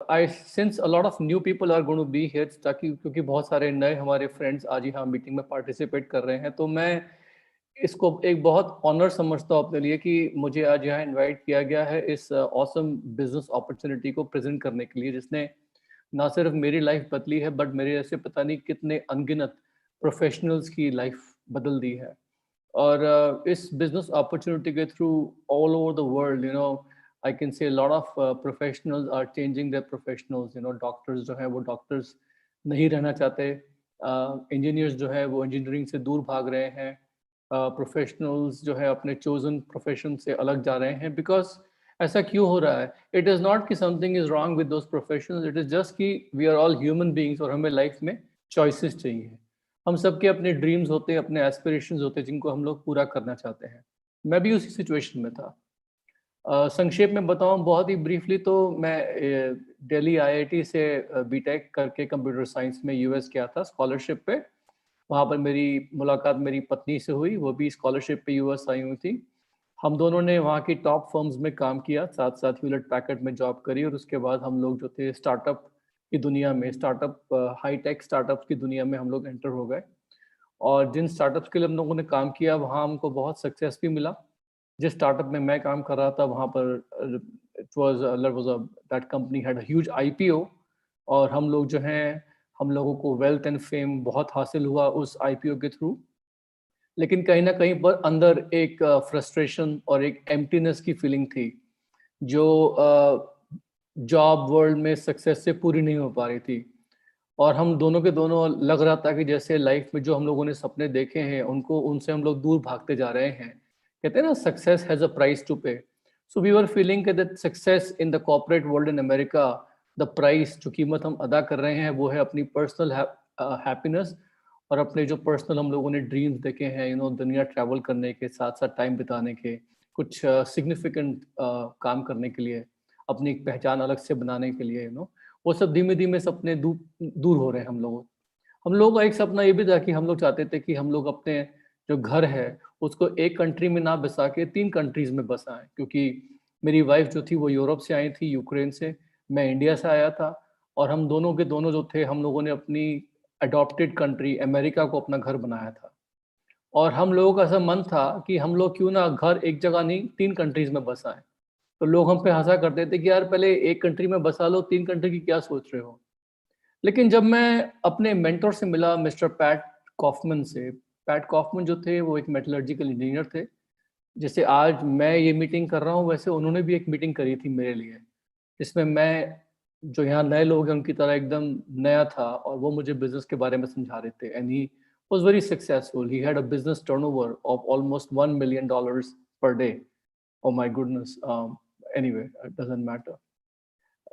I since a lot of new people are going to be here, ताकि क्योंकि बहुत सारे नए हमारे फ्रेंड्स आज ही हम मीटिंग में पार्टिसिपेट कर रहे हैं, तो मैं इसको एक बहुत ऑनर समझता हूँ अपने लिए कि मुझे आज यहाँ इनवाइट किया गया है इस ऑसम बिजनेस अपॉर्चुनिटी को प्रेजेंट करने के लिए, जिसने ना सिर्फ मेरी लाइफ बदली है बट मेरे ऐसे पता नहीं कितने अनगिनत प्रोफेशनल्स की लाइफ बदल दी है। और इस बिजनेस अपॉर्चुनिटी के through all over the world, I can say lot of professionals are changing their professionals. Doctors जो है वो डॉक्टर्स नहीं रहना चाहते, इंजीनियर्स जो है वो इंजीनियरिंग से दूर भाग रहे हैं, प्रोफेशनल्स जो है अपने चोजन प्रोफेशन से अलग जा रहे हैं। बिकॉज ऐसा क्यों हो रहा है? इट इज़ नॉट कि something is wrong with those professionals, it is just कि we are all human beings और हमें लाइफ में चॉइसेस चाहिए। हम सबके अपने ड्रीम्स होते हैं, अपने एस्पिरेशंस होते हैं जिनको हम लोग पूरा करना चाहते हैं। मैं भी उसी सिचुएशन में था। संक्षेप में बताऊं बहुत ही ब्रीफली, तो मैं दिल्ली आईआईटी से बीटेक करके कंप्यूटर साइंस में यूएस गया था स्कॉलरशिप पे। वहाँ पर मेरी मुलाकात मेरी पत्नी से हुई, वो भी स्कॉलरशिप पे यूएस आई हुई थी। हम दोनों ने वहाँ की टॉप फर्म्स में काम किया, साथ साथ ह्यूलेट पैकर्ड में जॉब करी, और उसके बाद हम लोग जो थे स्टार्टअप की दुनिया में, स्टार्टअप हाई टेक स्टार्टअप्स की दुनिया में हम लोग एंटर हो गए। और जिन स्टार्टअप्स के लिए हम लोगों ने काम किया वहाँ हमको बहुत सक्सेस भी मिला। जिस स्टार्टअप में मैं काम कर रहा था वहाँ पर it was that company had a huge IPO, और हम लोग जो हैं, हम लोगों को वेल्थ एंड फेम बहुत हासिल हुआ उस आईपीओ के थ्रू। लेकिन कहीं ना कहीं पर अंदर एक फ्रस्ट्रेशन और एक एम्प्टीनेस की फीलिंग थी, जो जॉब वर्ल्ड में सक्सेस से पूरी नहीं हो पा रही थी। और हम दोनों के दोनों लग रहा था कि जैसे लाइफ में जो हम लोगों ने सपने देखे हैं उनको, उनसे हम लोग दूर भागते जा रहे हैं। कहते हैं ना, success has a price to pay. So we were feeling that success in the corporate world in America, the price, जो कीमत हम अदा कर रहे हैं वो है अपनी पर्सनल हैप्पीनेस, और अपने जो पर्सनल हम लोगों ने ड्रीम्स देखे हैं, दुनिया ट्रैवल करने के, साथ साथ टाइम बिताने के, कुछ सिग्निफिकेंट काम करने के लिए, अपनी एक पहचान अलग से बनाने के लिए, वो सब धीमे धीमे सपने दूर हो रहे हैं हम लोगों का एक सपना ये भी था कि हम लोग चाहते थे कि हम लोग अपने जो घर है उसको एक कंट्री में ना बसा के 3 कंट्रीज में बसाएं, क्योंकि मेरी वाइफ जो थी वो यूरोप से आई थी, यूक्रेन से, मैं इंडिया से आया था। और हम दोनों के दोनों जो थे, हम लोगों ने अपनी अडॉप्टेड कंट्री अमेरिका को अपना घर बनाया था। और हम लोगों का ऐसा मन था कि हम लोग क्यों ना घर एक जगह नहीं 3 कंट्रीज में बसाएं। तो लोग हम पे हंसा करते थे कि यार पहले एक कंट्री में बसा लो, 3 कंट्री की क्या सोच रहे हो। लेकिन जब मैं अपने मेंटर से मिला, मिस्टर पैट कॉफमन से, पैट कॉफमन जो थे वो एक मेटलर्जिकल इंजीनियर थे। जैसे आज मैं ये मीटिंग कर रहा हूँ, वैसे उन्होंने भी एक मीटिंग करी थी मेरे लिए, जिसमें मैं, जो यहाँ नए लोग हैं उनकी तरह एकदम नया था, और वो मुझे बिजनेस के बारे में समझा रहे थे। And he was very successful, he had a business turnover of almost $1 million per day. Oh my goodness. Anyway, it doesn't matter.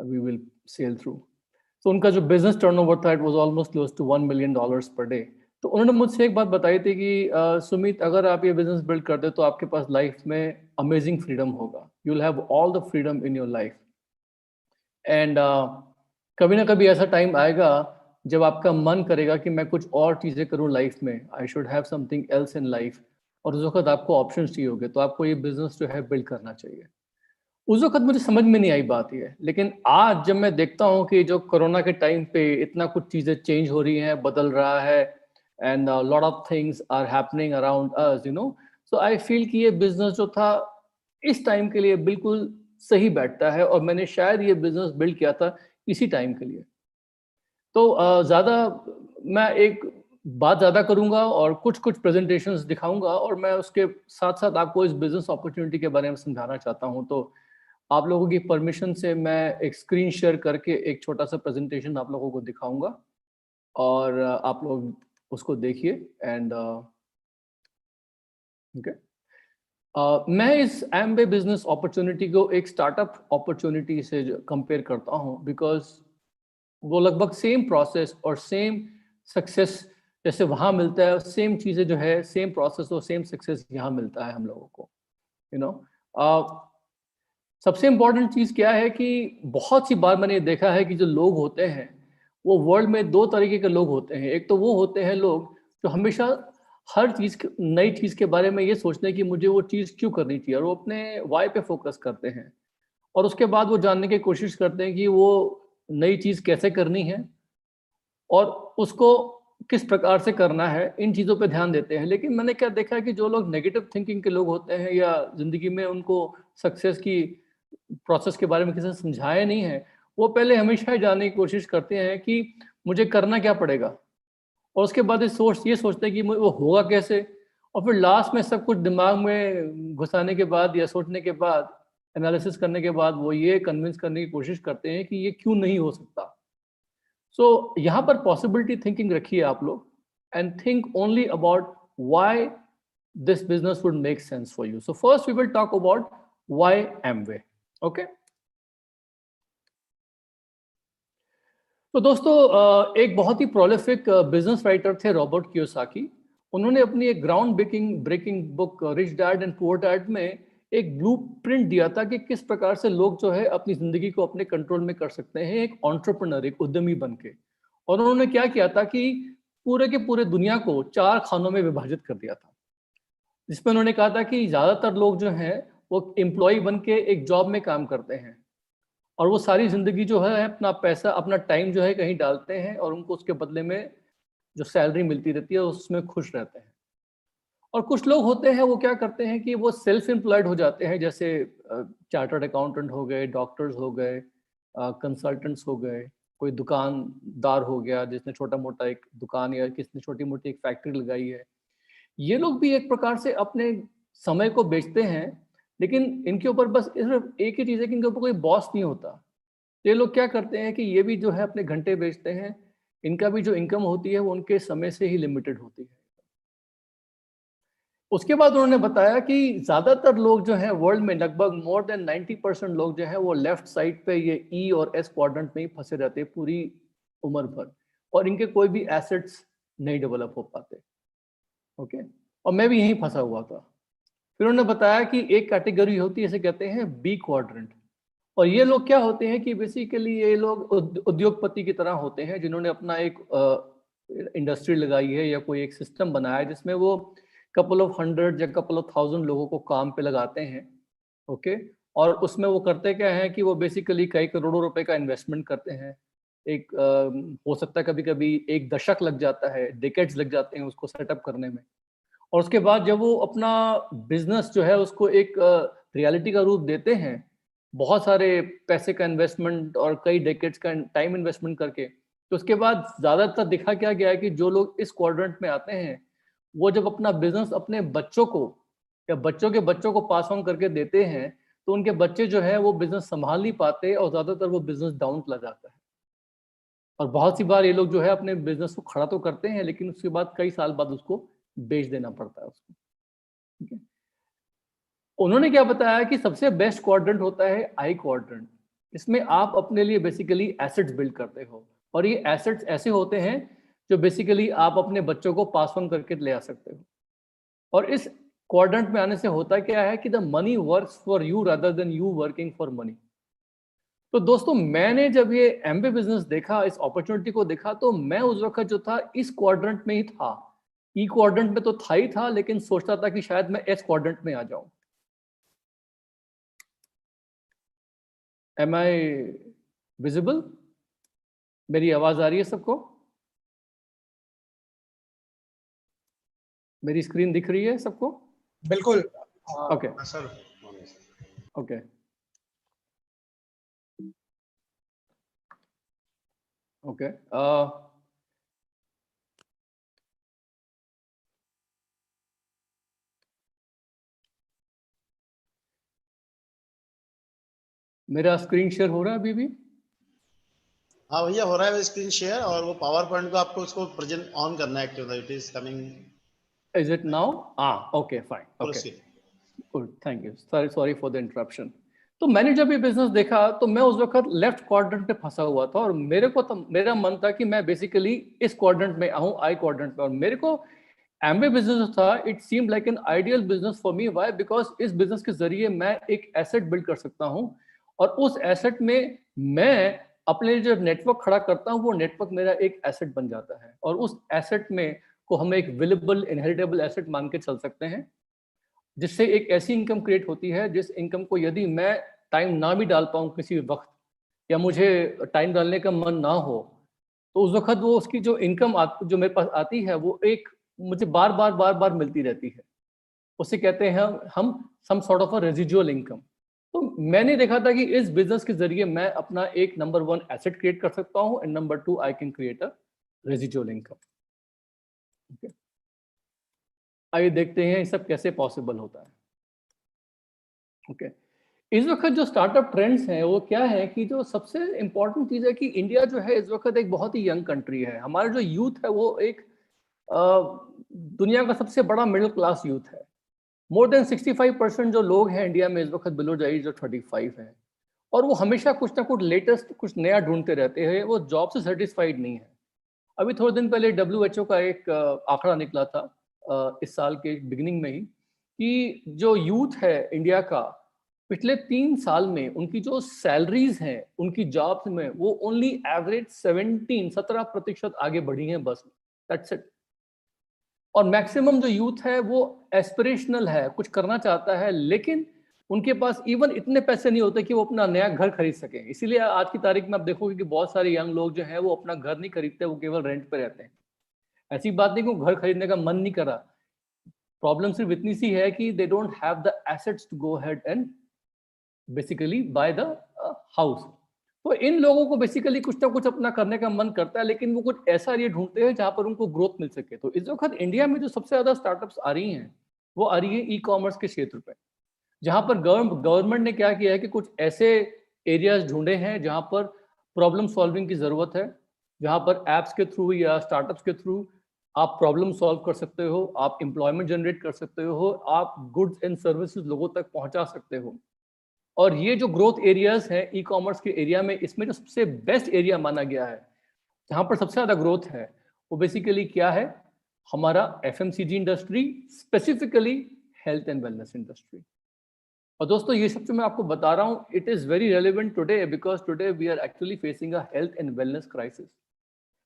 We will sail through. तो उनका जो बिजनेस टर्नओवर था, it was almost close to $1 million per day. तो उन्होंने मुझसे एक बात बताई थी कि सुमित, अगर आप ये बिजनेस बिल्ड करते तो आपके पास लाइफ में अमेजिंग फ्रीडम होगा, you will have all the freedom in your life. And कभी ना कभी ऐसा टाइम आएगा जब आपका मन करेगा कि मैं कुछ और चीज़ें करूं लाइफ में, I should have something else in life, और उस वक्त आपको ऑप्शंस चाहिए होंगे, तो आपको ये बिजनेस जो है बिल्ड करना चाहिए। उस वक़्त मुझे समझ में नहीं आई बात ये, लेकिन आज जब मैं देखता हूँ कि जो कोरोना के टाइम पे इतना कुछ चीज़ें चेंज हो रही हैं, बदल रहा है, and lot of things are happening around us, so I feel कि ये बिज़नेस जो था इस टाइम के लिए बिल्कुल सही बैठता है, और मैंने शायद ये बिज़नेस बिल्ड किया था इसी टाइम के लिए। तो ज़्यादा मैं एक बात ज़्यादा करूँगा और कुछ-कुछ प्रेज़ेंटेशंस दिखाऊँगा, और मैं उसके साथ-साथ आपको इस बिज़नेस अपॉर्च्युनिटी के बारे में समझाना चाहता हूँ। तो आप लोगों की परमिशन से मैं एक स्क्रीन शेयर करके एक छोटा-सा प्रेज़ेंटेशन आप लोगों को दिखाऊँगा, और आप लोग उसको देखिए। And okay. मैं इस एमवे बिज़नेस अपॉर्च्युनिटी को एक स्टार्टअप अपॉर्च्युनिटी से कंपेयर करता हूँ, बिकॉज़ वो लगभग सेम प्रोसेस और सेम सक्सेस जैसे वहाँ मिलता है, सेम चीज़ें जो है, सेम प्रोसेस और सेम सक्सेस यहाँ मिलता है हम लोगों को, यू नो। सबसे इम्पोर्टेंट चीज़ क्या है कि बहुत सी बार मैंने देखा है कि जो लोग होते हैं, वो वर्ल्ड में 2 तरीके के लोग होते हैं। एक तो वो होते हैं लोग जो हमेशा हर चीज़ नई चीज़ के बारे में ये सोचते हैं कि मुझे वो चीज़ क्यों करनी चाहिए, और वो अपने व्हाय पे फोकस करते हैं। और उसके बाद वो जानने की कोशिश करते हैं कि वो नई चीज कैसे करनी है और उसको किस प्रकार से करना है, इन चीज़ों पे ध्यान देते हैं। लेकिन मैंने क्या देखा है कि जो लोग नेगेटिव थिंकिंग के लोग होते हैं या ज़िंदगी में उनको सक्सेस की प्रोसेस के बारे में किसी ने समझाया नहीं है, वो पहले हमेशा ये जानने की कोशिश करते हैं कि मुझे करना क्या पड़ेगा, और उसके बाद ये सोचते हैं कि वो होगा कैसे, और फिर लास्ट में सब कुछ दिमाग में घुसाने के बाद या सोचने के बाद, एनालिसिस करने के बाद वो ये कन्विंस करने की कोशिश करते हैं कि ये क्यों नहीं हो सकता। सो यहाँ पर पॉसिबिलिटी थिंकिंग रखिए आप लोग, and think only about why this business would make sense for you. So first we will talk about why Amway. Okay. तो दोस्तों एक बहुत ही प्रोलिफिक बिजनेस राइटर थे रॉबर्ट कियोसाकी। उन्होंने अपनी एक ground breaking book rich dad and poor dad में एक ब्लूप्रिंट दिया था कि किस प्रकार से लोग जो है अपनी जिंदगी को अपने कंट्रोल में कर सकते हैं, एक एंटरप्रेन्योर, एक उद्यमी बन के। और उन्होंने क्या किया था कि पूरे के पूरे दुनिया को 4 खानों में विभाजित कर दिया था, जिसमें उन्होंने कहा था कि ज्यादातर लोग जो हैं वो एम्प्लॉय बन के एक जॉब में काम करते हैं, और वो सारी जिंदगी जो है अपना पैसा, अपना टाइम जो है कहीं डालते हैं, और उनको उसके बदले में जो सैलरी मिलती रहती है उसमें खुश रहते हैं। और कुछ लोग होते हैं वो क्या करते हैं कि वो सेल्फ एम्प्लॉयड हो जाते हैं, जैसे चार्टर्ड अकाउंटेंट हो गए, डॉक्टर्स हो गए, कंसल्टेंट्स हो गए, कोई दुकानदार हो गया जिसने छोटा मोटा एक दुकान या किसने छोटी मोटी एक फैक्ट्री लगाई है। ये लोग भी एक प्रकार से अपने समय को बेचते हैं, लेकिन इनके ऊपर बस सिर्फ एक ही चीज़ है कि इनके ऊपर कोई बॉस नहीं होता। ये लोग क्या करते हैं कि ये भी जो है अपने घंटे बेचते हैं, इनका भी जो इनकम होती है वो उनके समय से ही लिमिटेड होती है। उसके बाद उन्होंने बताया कि ज़्यादातर लोग जो हैं वर्ल्ड में, लगभग मोर देन 90% लोग जो हैं वो लेफ्ट साइड पे ये ई और एस क्वाड्रेंट में ही फंसे रहते हैं पूरी उम्र भर, और इनके कोई भी एसेट्स नहीं डेवलप हो पाते। ओके, और मैं भी यहीं फंसा हुआ था। फिर उन्होंने बताया कि एक कैटेगरी होती है, इसे कहते हैं बी क्वाड्रेंट, और ये लोग क्या होते हैं कि बेसिकली ये लोग उद्योगपति की तरह होते हैं, जिन्होंने अपना एक इंडस्ट्री लगाई है या कोई एक सिस्टम बनाया है जिसमें वो कपल ऑफ हंड्रेड या कपल ऑफ थाउजेंड लोगों को काम पे लगाते हैं। ओके, और उसमें वो करते क्या है कि वो बेसिकली कई करोड़ों रुपए का इन्वेस्टमेंट करते हैं। एक हो सकता है कभी कभी एक दशक लग जाता है, डिकेड्स लग जाते हैं उसको सेटअप करने में, और उसके बाद जब वो अपना बिजनेस जो है उसको एक रियलिटी का रूप देते हैं, बहुत सारे पैसे का इन्वेस्टमेंट और कई डेकेड्स का टाइम इन्वेस्टमेंट करके, तो उसके बाद ज़्यादातर दिखा क्या गया है कि जो लोग इस क्वाड्रेंट में आते हैं वो जब अपना बिजनेस अपने बच्चों को या बच्चों के बच्चों को पास ऑन करके देते हैं, तो उनके बच्चे जो है वो बिजनेस संभाल नहीं पाते और ज़्यादातर वो बिजनेस डाउन चला जाता है। और बहुत सी बार ये लोग जो है अपने बिजनेस को खड़ा तो करते हैं, लेकिन उसके बाद कई साल बाद उसको बेच देना पड़ता है उसको। ठीक है, उन्होंने क्या बताया कि सबसे बेस्ट क्वाड्रेंट होता है आई क्वाड्रेंट। इसमें आप अपने लिए बेसिकली एसेट्स बिल्ड करते हो, और ये एसेट्स ऐसे होते हैं जो बेसिकली आप अपने बच्चों को पास ऑन करके ले आ सकते हो। और इस क्वाड्रेंट में आने से होता क्या है कि the money works for you rather than you working for money. तो दोस्तों मैंने जब ये एमबे बिजनेस देखा, इस अपॉर्चुनिटी को देखा, तो मैं उस वक्त जो था इस क्वाड्रेंट में ही था। ई क्वाड्रेंट में तो था ही था, लेकिन सोचता था कि शायद मैं एस क्वाड्रेंट में आ जाऊं। Am I visible? मेरी आवाज आ रही है सबको? मेरी स्क्रीन दिख रही है सबको? बिल्कुल। Okay sir. ओके ओके मेरा स्क्रीन शेयर हो रहा है अभी भी? हाँ भैया, हो रहा है स्क्रीन शेयर, और वो पावर पॉइंट को आपको उसको प्रेजेंट ऑन करना है, active, it is coming. Is it now? Okay fine, okay good, thank you, sorry for the interruption. तो मैंने जब ये बिजनेस देखा तो मैं उस वक्त लेफ्ट क्वाड्रेंट पे फंसा हुआ था, और मेरे को तो मेरा मन था कि मैं बेसिकली इस क्वाड्रेंट में आऊं, आई क्वाड्रेंट में, और मेरे को एमबे बिजनेस था, it seemed like an ideal business for me. Why? Because इस बिजनेस के जरिए मैं एक एसेट बिल्ड कर सकता हूं, और उस एसेट में मैं अपने जो नेटवर्क खड़ा करता हूं वो नेटवर्क मेरा एक एसेट बन जाता है, और उस एसेट में को हम एक विलेबल इनहेरिटेबल एसेट मान के चल सकते हैं, जिससे एक ऐसी इनकम क्रिएट होती है जिस इनकम को यदि मैं टाइम ना भी डाल पाऊँ किसी वक्त, या मुझे टाइम डालने का मन ना हो, तो उस वक़्त वो उसकी जो इनकम जो मेरे पास आती है वो एक मुझे बार-बार मिलती रहती है। उसे कहते हैं हम some sort of a residual income. तो मैंने देखा था कि इस बिज़नेस के ज़रिए मैं अपना एक नंबर 1 एसेट क्रिएट कर सकता हूँ and number 2 I can create a residual income. Okay, आइए देखते हैं ये सब कैसे पॉसिबल होता है। ओके, इस वक़्त जो स्टार्टअप ट्रेंड्स हैं वो क्या है कि जो सबसे इम्पोर्टेंट चीज़ है कि इंडिया जो है इस वक़्त एक बहुत ही यंग कंट्री है। हमारा जो यूथ है वो एक अ, दुनिया का सबसे बड़ा मिडिल क्लास यूथ है। मोर देन 65% जो लोग हैं इंडिया में इस वक़्त बिलो द एज ऑफ 35 हैं और वो हमेशा कुछ ना कुछ लेटेस्ट कुछ नया ढूँढते रहते हैं, वो जॉब से सैटिस्फाइड नहीं है। अभी थोड़े दिन पहले डब्ल्यूएचओ का एक आंकड़ा निकला था इस साल के बिगिनिंग में ही कि जो यूथ है इंडिया का पिछले 3 साल में उनकी जो सैलरीज हैं उनकी जॉब्स में वो ओनली एवरेज 17% आगे बढ़ी हैं बस। That's it. और मैक्सिमम जो यूथ है वो एस्पिरेशनल है, कुछ करना चाहता है, लेकिन उनके पास इवन इतने पैसे नहीं होते कि वो अपना नया घर खरीद सकें। इसीलिए आज की तारीख में आप देखोगे कि बहुत सारे यंग लोग जो हैं वो अपना घर नहीं खरीदते, वो केवल रेंट पे रहते हैं। ऐसी बात नहीं कि वो घर खरीदने का मन नहीं करा, प्रॉब्लम सिर्फ इतनी सी है कि they don't have the assets to go ahead and basically buy the house. तो इन लोगों को बेसिकली कुछ ना कुछ अपना करने का मन करता है, लेकिन वो कुछ ऐसा एरिया ढूंढते हैं जहां पर उनको ग्रोथ मिल सके। तो इस वक्त इंडिया में जो सबसे ज्यादा स्टार्टअप्स आ रही हैं वो आ रही है ई कॉमर्स के क्षेत्र पे, जहां पर गवर्नमेंट ने क्या किया है कि कुछ ऐसे एरियाज ढूंढे हैं जहां पर प्रॉब्लम सॉल्विंग की जरूरत है, जहां पर एप्स के थ्रू या स्टार्टअप्स के थ्रू आप प्रॉब्लम सॉल्व कर सकते हो, आप एम्प्लॉयमेंट जनरेट कर सकते हो, आप गुड्स एंड सर्विसेज लोगों तक पहुंचा सकते हो। और ये जो ग्रोथ एरियाज हैं ई कॉमर्स के एरिया में, इसमें जो सबसे बेस्ट एरिया माना गया है जहां पर सबसे ज्यादा ग्रोथ है वो बेसिकली क्या है, हमारा FMCG industry, specifically health and wellness industry. और दोस्तों ये सब जो मैं आपको बता रहा हूँ it is very relevant today because today we are actually facing a health and wellness crisis.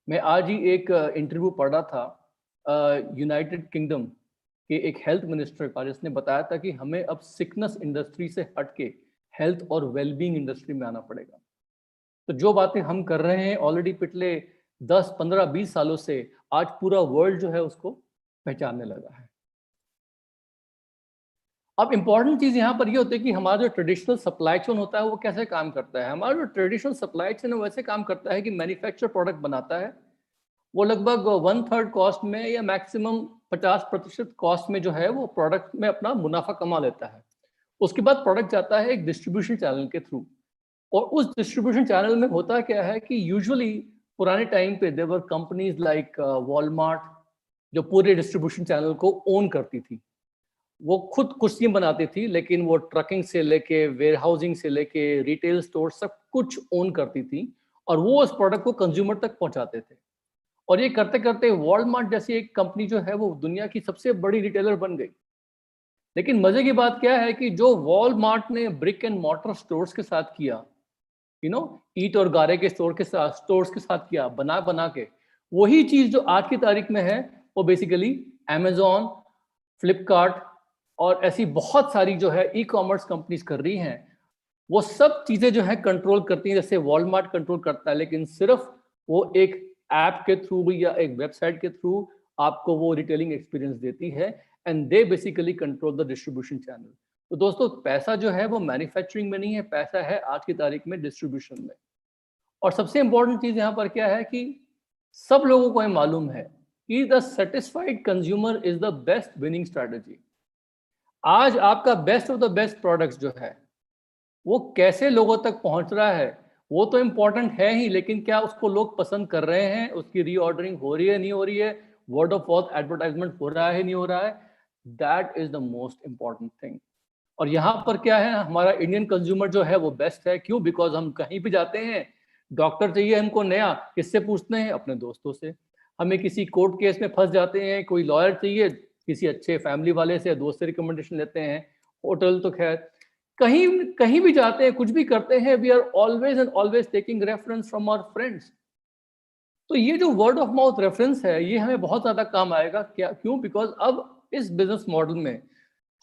मैं आज ही एक इंटरव्यू पढ़ रहा था यूनाइटेड किंगडम के एक हेल्थ मिनिस्टर का, जिसने बताया था कि हमें अब सिकनेस इंडस्ट्री से हट के हेल्थ और वेलबींग इंडस्ट्री में आना पड़ेगा। तो जो बातें हम कर रहे हैं ऑलरेडी पिछले 10, 15, 20 सालों से, आज पूरा वर्ल्ड जो है उसको पहचानने लगा है। अब इम्पॉर्टेंट चीज़ यहाँ पर ये होती है कि हमारा जो ट्रेडिशनल सप्लाई चेन होता है वो कैसे काम करता है। हमारा जो ट्रेडिशनल सप्लाई चेन है वैसे काम करता है कि मैन्युफैक्चर प्रोडक्ट बनाता है, वो लगभग 1/3 कॉस्ट में या मैक्सिमम 50% कॉस्ट में जो है वो प्रोडक्ट में अपना मुनाफा कमा लेता है। उसके बाद प्रोडक्ट जाता है एक डिस्ट्रीब्यूशन चैनल के थ्रू, और उस डिस्ट्रीब्यूशन चैनल में होता क्या है कि यूजुअली पुराने टाइम पे देवर कंपनीज लाइक वॉलमार्ट जो पूरे डिस्ट्रीब्यूशन चैनल को ओन करती थी। वो खुद कुर्सियां बनाती थी, लेकिन वो ट्रकिंग से लेके वेयर हाउसिंग से लेके रिटेल स्टोर सब कुछ ओन करती थी, और वो उस प्रोडक्ट को कंज्यूमर तक पहुंचाते थे। और ये करते करते वॉलमार्ट जैसी एक कंपनी जो है वो दुनिया की सबसे बड़ी रिटेलर बन गई। लेकिन मजे की बात क्या है कि जो वॉलमार्ट ने ब्रिक एंड मॉर्टर स्टोर्स के साथ किया, ईट और गारे के स्टोर्स के साथ किया, बना बना के, वही चीज जो आज की तारीख में है वो बेसिकली Amazon, फ्लिपकार्ट और ऐसी बहुत सारी जो है ई कॉमर्स कंपनीज कर रही हैं। वो सब चीजें जो है कंट्रोल करती हैं, जैसे वॉलमार्ट कंट्रोल करता है, लेकिन सिर्फ वो एक ऐप के थ्रू या एक वेबसाइट के थ्रू आपको वो रिटेलिंग एक्सपीरियंस देती है, and they basically control the distribution channel. तो दोस्तों पैसा जो है वो मैन्युफैक्चरिंग में नहीं है, पैसा है आज की तारीख में डिस्ट्रीब्यूशन में। और सबसे इंपॉर्टेंट चीज यहाँ पर क्या है कि सब लोगों को ये मालूम है कि the satisfied consumer is the best winning strategy. आज आपका best of the best products जो है वो कैसे लोगों तक पहुंच रहा है वो तो इम्पोर्टेंट है ही, लेकिन क्या उसको लोग पसंद कर रहे हैं, उसकी रीऑर्डरिंग हो रही है नहीं हो रही है, वर्ड ऑफ माउथ एडवर्टाइजमेंट हो रहा है नहीं हो रहा है, that is the most important thing. और यहाँ पर क्या है, हमारा इंडियन कंज्यूमर जो है वो बेस्ट है। क्यों? बिकॉज हम कहीं भी जाते हैं, डॉक्टर चाहिए हमको नया, किससे पूछते हैं? अपने दोस्तों से। हमें किसी कोर्ट केस में फंस जाते हैं, कोई लॉयर चाहिए, किसी अच्छे फैमिली वाले से, दोस्त से रिकमेंडेशन लेते हैं। होटल तो खैर, कहीं कहीं भी जाते हैं, कुछ भी करते हैं, we are always and always taking reference from our friends. तो ये जो वर्ड ऑफ माउथ रेफरेंस है ये हमें बहुत ज्यादा काम आएगा। क्या? क्यों? बिकॉज अब इस बिजनेस मॉडल में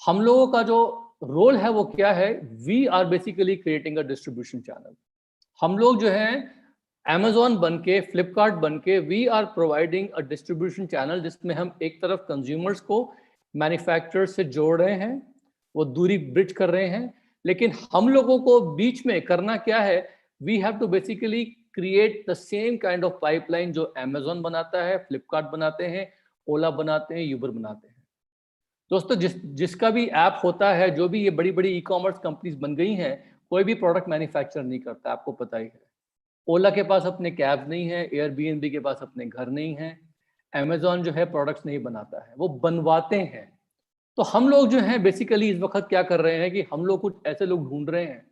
हम लोगों का जो रोल है वो क्या है, we are basically creating a distribution channel. हम लोग जो है Amazon बन के, फ्लिपकार्ट बन के, we are providing a distribution channel जिसमें हम एक तरफ कंज्यूमर्स को मैन्युफैक्चरर से जोड़ रहे हैं, वो दूरी ब्रिज कर रहे हैं, लेकिन हम लोगों को बीच में करना क्या है, we have to basically create the same kind of pipeline जो Amazon बनाता है, फ्लिपकार्ट बनाते हैं, ओला बनाते हैं, यूबर बनाते हैं। दोस्तों जिसका भी ऐप होता है, जो भी ये बड़ी बड़ी ई कॉमर्स कंपनीज बन गई हैं, कोई भी प्रोडक्ट मैन्युफैक्चर नहीं करता, आपको पता ही है। ओला के पास अपने कैब नहीं है, एयरबीएनबी के पास अपने घर नहीं है, अमेजॉन जो है प्रोडक्ट्स नहीं बनाता है, वो बनवाते हैं। तो हम लोग जो है बेसिकली इस वक्त क्या कर रहे हैं कि हम लोग कुछ ऐसे लोग ढूंढ रहे हैं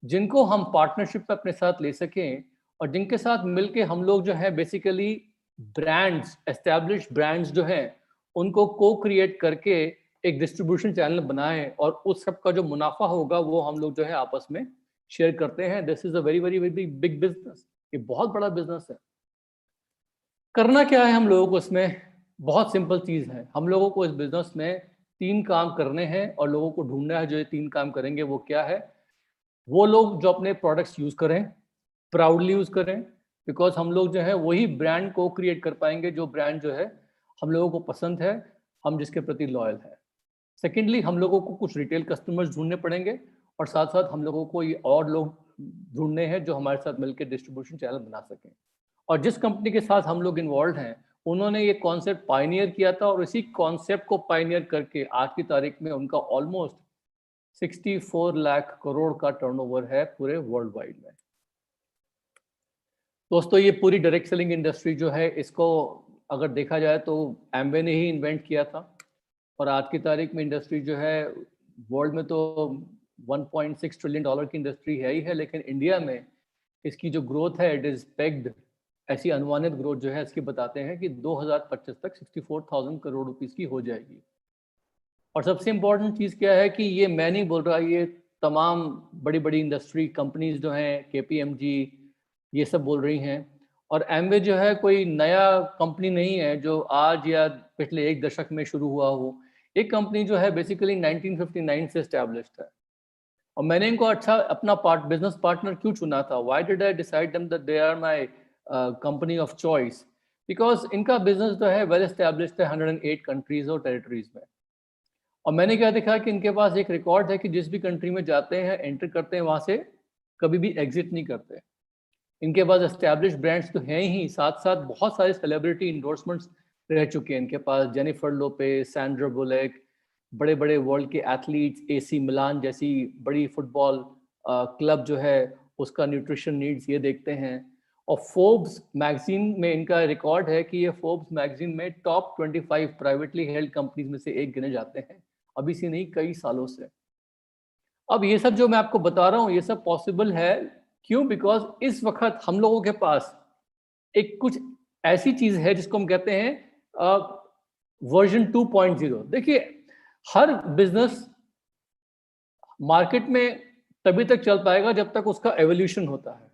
जिनको हम पार्टनरशिप पे अपने साथ ले सकें, और जिनके साथ मिलके हम लोग जो है बेसिकली ब्रांड्स, एस्टैब्लिश ब्रांड्स जो हैं उनको को क्रिएट करके एक डिस्ट्रीब्यूशन चैनल बनाएं, और उस सब का जो मुनाफा होगा वो हम लोग जो है आपस में शेयर करते हैं। This is a very very very big business, ये बहुत बड़ा बिजनेस है। करना क्या है हम लोगों को इसमें? बहुत सिंपल चीज़ है, हम लोगों को इस बिजनेस में 3 काम करने हैं और लोगों को ढूंढना है जो ये 3 काम करेंगे। वो क्या है? वो लोग जो अपने प्रोडक्ट्स यूज़ करें, प्राउडली यूज़ करें, बिकॉज हम लोग जो है वही ब्रांड को क्रिएट कर पाएंगे जो ब्रांड जो है हम लोगों को पसंद है, हम जिसके प्रति लॉयल है। सेकेंडली, हम लोगों को कुछ रिटेल कस्टमर्स ढूंढने पड़ेंगे, और साथ साथ हम लोगों को ये और लोग ढूंढने हैं जो हमारे साथ मिलकर डिस्ट्रीब्यूशन चैनल बना सकें। और जिस कंपनी के साथ हम लोग इन्वॉल्व हैं, उन्होंने ये कॉन्सेप्ट पायनियर किया था, और इसी कॉन्सेप्ट को पायनियर करके आज की तारीख में उनका ऑलमोस्ट 64 लाख करोड़ का टर्नओवर है पूरे वर्ल्ड वाइड में। दोस्तों, ये पूरी डायरेक्ट सेलिंग इंडस्ट्री जो है, इसको अगर देखा जाए तो एमवे ने ही इन्वेंट किया था, और आज की तारीख में इंडस्ट्री जो है वर्ल्ड में तो 1.6 ट्रिलियन डॉलर की इंडस्ट्री है ही है, लेकिन इंडिया में इसकी जो ग्रोथ है, इट इज़ पेग्ड, ऐसी अनुमानित ग्रोथ जो है इसकी बताते हैं कि 2025 तक 64,000 करोड़ रुपीस की हो जाएगी। और सबसे इम्पोर्टेंट चीज़ क्या है कि ये मैं नहीं बोल रहा, ये तमाम बड़ी बड़ी इंडस्ट्री कंपनीज जो हैं, KPMG, ये सब बोल रही हैं। और एमवे जो है कोई नया कंपनी नहीं है जो आज या पिछले 1 दशक में शुरू हुआ हो। एक कंपनी जो है बेसिकली 1959 से एस्टैब्लिश्ड है, और मैंने इनको अच्छा अपना बिजनेस पार्टनर क्यों चुना था? Why did I decide them that they are my company of choice? Because इनका बिजनेस जो है वेल एस्टैब्लिश्ड है 108 कंट्रीज और टेरिटरीज में। और मैंने क्या देखा कि इनके पास एक रिकॉर्ड है कि जिस भी कंट्री में जाते हैं, एंटर करते हैं, वहाँ से कभी भी एग्जिट नहीं करते। इनके पास एस्टैब्लिश ब्रांड्स तो हैं ही, साथ साथ बहुत सारे सेलिब्रिटी इंडोर्समेंट्स रह चुके हैं इनके पास। जेनिफर लोपेज, सैंड्रा बुलेक, बड़े बड़े वर्ल्ड के एथलीट्स, AC मिलान जैसी बड़ी फुटबॉल क्लब जो है उसका न्यूट्रिशन नीड्स ये देखते हैं। और फोर्ब्स मैगजीन में इनका रिकॉर्ड है कि ये फोर्ब्स मैगजीन में टॉप 25 प्राइवेटली हेल्ड कंपनीज में से एक गिने जाते हैं, अभी से नहीं, कई सालों से। अब ये सब जो मैं आपको बता रहा हूँ, ये सब पॉसिबल है क्यों? बिकॉज इस वक्त हम लोगों के पास एक कुछ ऐसी चीज है जिसको हम कहते हैं वर्जन 2.0। देखिए, हर बिजनेस मार्केट में तभी तक चल पाएगा जब तक उसका एवोल्यूशन होता है।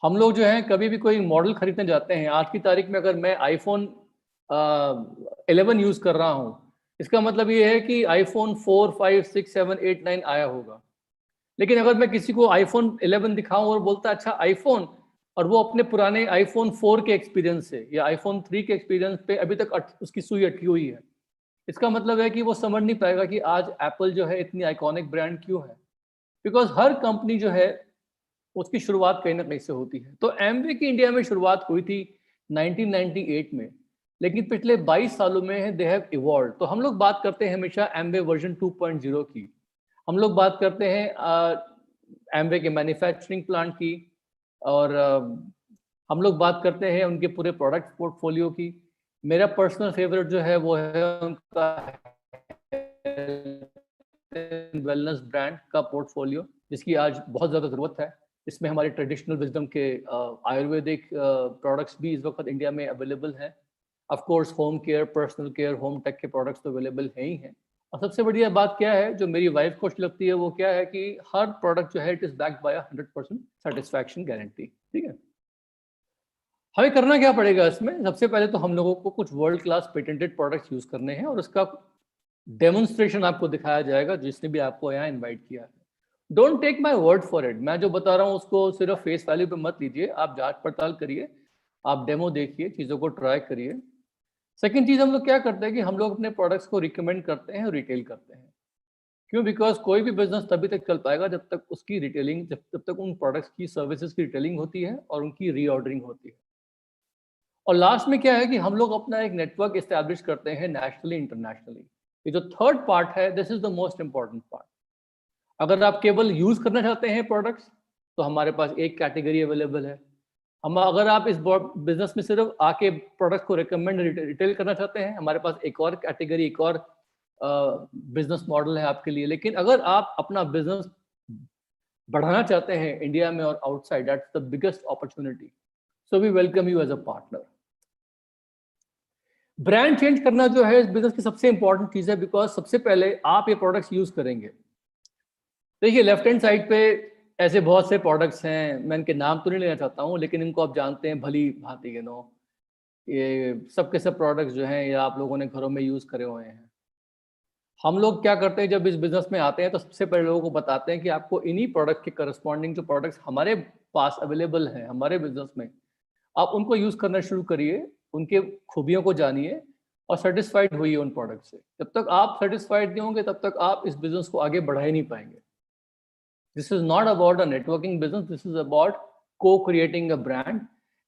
हम लोग जो है कभी भी कोई मॉडल खरीदने जाते हैं, आज की तारीख में अगर मैं iPhone 11 यूज कर रहा हूं, इसका मतलब ये है कि iPhone 4, 5, 6, 7, 8, 9 आया होगा। लेकिन अगर मैं किसी को iPhone 11 दिखाऊं और बोलता अच्छा iPhone, और वो अपने पुराने iPhone 4 के एक्सपीरियंस से या iPhone 3 के एक्सपीरियंस पे अभी तक उसकी सुई अटकी हुई है, इसका मतलब है कि वो समझ नहीं पाएगा कि आज एप्पल जो है इतनी आइकॉनिक ब्रांड क्यों है। बिकॉज हर कंपनी जो है उसकी शुरुआत कहीं ना कहीं से होती है। तो एमवे की इंडिया में शुरुआत हुई थी 1998 में, लेकिन पिछले 22 सालों में दे हैव इवॉल्व। तो हम लोग बात करते हैं हमेशा एमवे वर्जन 2.0 की, हम लोग बात करते हैं एमवे के मैन्युफैक्चरिंग प्लांट की, और हम लोग बात करते हैं उनके पूरे प्रोडक्ट पोर्टफोलियो की। मेरा पर्सनल फेवरेट जो है वो है उनका वेलनेस ब्रांड का पोर्टफोलियो, जिसकी आज बहुत ज़्यादा ज़रूरत है। इसमें हमारे ट्रेडिशनल विजडम के आयुर्वेदिक प्रोडक्ट्स भी इस वक्त इंडिया में अवेलेबल हैं। Of course home care, personal care, home tech के प्रोडक्ट्स तो अवेलेबल हैं ही हैं। और सबसे बढ़िया बात क्या है जो मेरी वाइफ को अच्छी लगती है, वो क्या है कि हर प्रोडक्ट जो है it is backed by 100% satisfaction guarantee. ठीक है, हमें करना क्या पड़ेगा इसमें? सबसे पहले तो हम लोगों को कुछ world class patented products use करने हैं, और उसका डेमोन्स्ट्रेशन आपको दिखाया जाएगा जिसने भी आपको यहाँ इन्वाइट किया है। Don't take my word for it, मैं जो बता रहा हूँ उसको सिर्फ फेस वैल्यू पे मत लीजिए, आप जांच पड़ताल करिए, आप डेमो देखिए, चीज़ों को ट्राई करिए। सेकंड चीज़ हम लोग क्या करते हैं कि हम लोग अपने प्रोडक्ट्स को रिकमेंड करते हैं और रिटेल करते हैं। क्यों? बिकॉज़ कोई भी बिज़नेस तभी तक चल पाएगा जब तक उसकी रिटेलिंग, जब तक उन प्रोडक्ट्स की, सर्विसेज़ की रिटेलिंग होती है और उनकी रीऑर्डरिंग होती है। और लास्ट में क्या है कि हम लोग अपना एक नेटवर्क एस्टैब्लिश करते हैं नेशनली, इंटरनेशनली। ये जो थर्ड पार्ट है, this is the most important part. अगर आप केवल यूज़ करना चाहते हैं प्रोडक्ट्स, तो हमारे पास एक कैटेगरी अवेलेबल है। हम अगर आप इस बिज़नेस में सिर्फ आके प्रोडक्ट को रिकमेंड रिटेल करना चाहते हैं, हमारे पास एक और कैटेगरी, एक और बिज़नेस मॉडल है आपके लिए। लेकिन अगर आप अपना बिज़नेस बढ़ाना चाहते हैं इंडिया में और outside, that's the biggest opportunity. So we welcome you as a partner. Brand change करना जो है इस बिज़नेस की सबसे इंपॉर्टेंट चीज़ है, बिकॉज़ सबसे पहले आप ये प्रोडक्ट्स यूज़ करेंगे। देखिए लेफ्ट हैंड साइड पे ऐसे बहुत से प्रोडक्ट्स हैं, मैं इनके नाम तो नहीं लेना चाहता हूँ, लेकिन इनको आप जानते हैं भली भांति, ये सब के सब प्रोडक्ट्स जो हैं, ये आप लोगों ने घरों में यूज़ करे हुए हैं। हम लोग क्या करते हैं, जब इस बिज़नेस में आते हैं तो सबसे पहले लोगों को बताते हैं कि आपको इन्हीं प्रोडक्ट के करस्पॉन्डिंग जो प्रोडक्ट्स हमारे पास अवेलेबल हैं हमारे बिज़नेस में, आप उनको यूज़ करना शुरू करिए, उनके खूबियों को जानिए और सैटिस्फाइड होइए उन प्रोडक्ट से। जब तक आप सैटिस्फाइड नहीं होंगे, तब तक आप इस बिज़नेस को आगे बढ़ा ही नहीं पाएँगे। This is not about a networking business. This is about co-creating a brand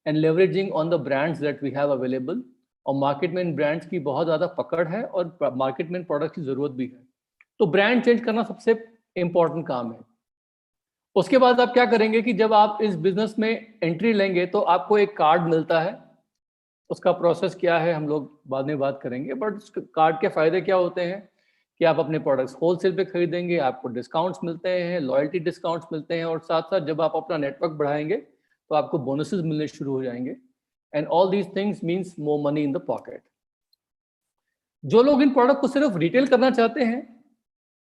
and leveraging on the brands that we have available. और मार्केट में इन ब्रांड्स की बहुत ज़्यादा पकड़ है और मार्केट में इन प्रोडक्ट की ज़रूरत भी है। तो ब्रांड चेंज करना सबसे इम्पॉर्टेंट काम है। उसके बाद आप क्या करेंगे कि जब आप इस बिजनेस में एंट्री लेंगे तो आपको एक कार्ड मिलता है। उसका प्रोसेस क्या है हम लोग बाद में बात करेंगे, बट उस कार्ड के फ़ायदे क्या होते हैं कि आप अपने प्रोडक्ट्स होलसेल पे खरीदेंगे, आपको डिस्काउंट्स मिलते हैं, लॉयल्टी डिस्काउंट्स मिलते हैं और साथ-साथ जब आप अपना नेटवर्क बढ़ाएँगे, तो आपको बोनसेस मिलने शुरू हो जाएँगे and all these things means more money in the pocket. जो लोग इन प्रोडक्ट को सिर्फ रिटेल करना चाहते हैं,